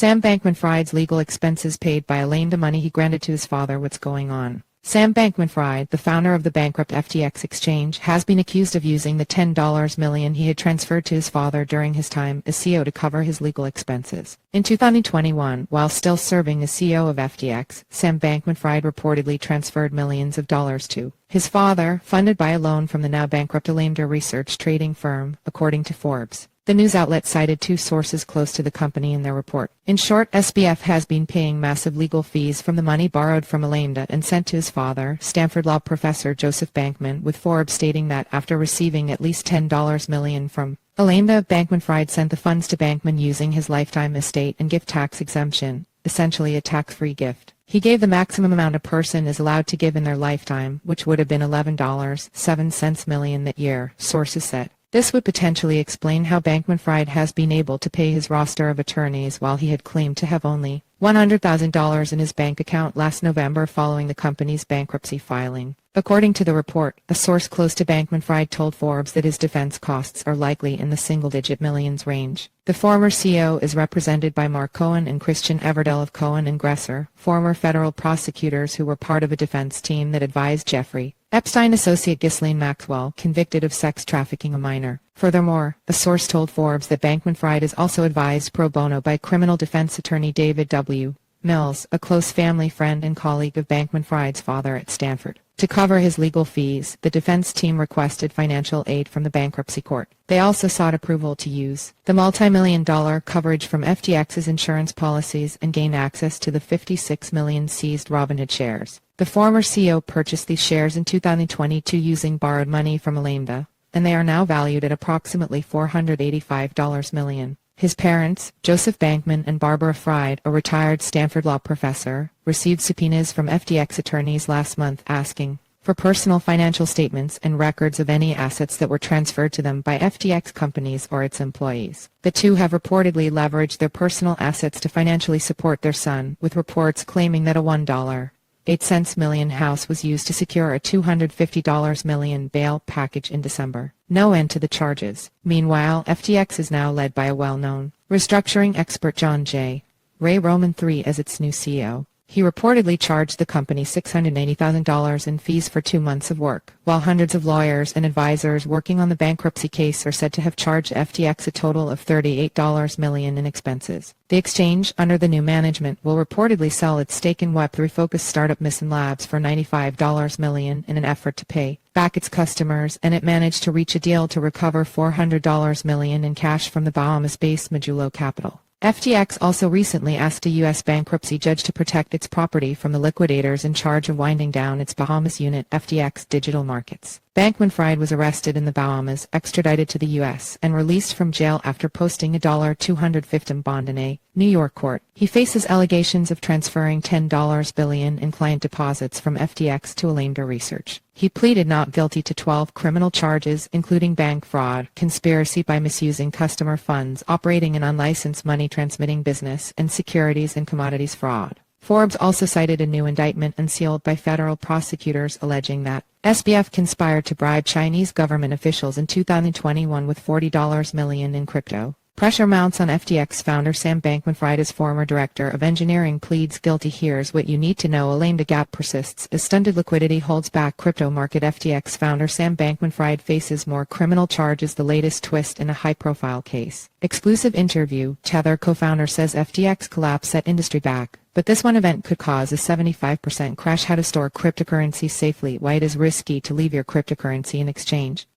Sam Bankman-Fried's legal expenses paid by Alameda money he granted to his father. What's going on? Sam Bankman-Fried, the founder of the bankrupt FTX exchange, has been accused of using the $10 million he had transferred to his father during his time as CEO to cover his legal expenses. In 2021, while still serving as CEO of FTX, Sam Bankman-Fried reportedly transferred millions of dollars to his father, funded by a loan from the now-bankrupt Alameda Research trading firm, according to Forbes. The news outlet cited two sources close to the company in their report. In short, SBF has been paying massive legal fees from the money borrowed from Alameda and sent to his father, Stanford Law professor Joseph Bankman, with Forbes stating that after receiving at least $10 million from Alameda, Bankman-Fried sent the funds to Bankman using his lifetime estate and gift tax exemption, essentially a tax-free gift. He gave the maximum amount a person is allowed to give in their lifetime, which would have been $11.07 million that year, sources said. This would potentially explain how Bankman-Fried has been able to pay his roster of attorneys while he had claimed to have only $100,000 in his bank account last November following the company's bankruptcy filing. According to the report, a source close to Bankman-Fried told Forbes that his defense costs are likely in the single-digit millions range. The former CEO is represented by Mark Cohen and Christian Everdell of Cohen and Gresser, former federal prosecutors who were part of a defense team that advised Jeffrey Epstein associate Ghislaine Maxwell, convicted of sex trafficking a minor. Furthermore, a source told Forbes that Bankman-Fried is also advised pro bono by criminal defense attorney David W. Mills, a close family friend and colleague of Bankman-Fried's father at Stanford. To cover his legal fees, the defense team requested financial aid from the bankruptcy court. They also sought approval to use the multi-million-dollar coverage from FTX's insurance policies and gain access to the $56 million seized Robinhood shares. The former CEO purchased these shares in 2022 using borrowed money from Alameda, and they are now valued at approximately $485 million. His parents, Joseph Bankman and Barbara Fried, a retired Stanford Law professor, received subpoenas from FTX attorneys last month asking for personal financial statements and records of any assets that were transferred to them by FTX companies or its employees. The two have reportedly leveraged their personal assets to financially support their son, with reports claiming that a $1.08 million house was used to secure a $250 million bail package in December. No end to the charges. Meanwhile, FTX is now led by a well-known restructuring expert John J. Ray Roman III as its new CEO. He reportedly charged the company $680,000 in fees for 2 months of work, while hundreds of lawyers and advisors working on the bankruptcy case are said to have charged FTX a total of $38 million in expenses. The exchange, under the new management, will reportedly sell its stake in Web3-focused startup Mission Labs for $95 million in an effort to pay back its customers, and it managed to reach a deal to recover $400 million in cash from the Bahamas-based Majulo Capital. FTX also recently asked a U.S. bankruptcy judge to protect its property from the liquidators in charge of winding down its Bahamas unit, FTX Digital Markets. Bankman-Fried was arrested in the Bahamas, extradited to the U.S., and released from jail after posting a $250 bond in a New York court. He faces allegations of transferring $10 billion in client deposits from FTX to Alameda Research. He pleaded not guilty to 12 criminal charges, including bank fraud, conspiracy by misusing customer funds, operating an unlicensed money transmitting business, and securities and commodities fraud. Forbes also cited a new indictment unsealed by federal prosecutors alleging that SBF conspired to bribe Chinese government officials in 2021 with $40 million in crypto. Pressure mounts on FTX founder Sam Bankman-Fried as former director of engineering pleads guilty. Here's what you need to know. Alameda gap persists as stunted liquidity holds back crypto market. FTX founder Sam Bankman-Fried faces more criminal charges, the latest twist in a high-profile case. Exclusive interview. Tether co-founder says FTX collapse set industry back, but this one event could cause a 75% crash. How to store cryptocurrency safely, why it is risky to leave your cryptocurrency in exchange.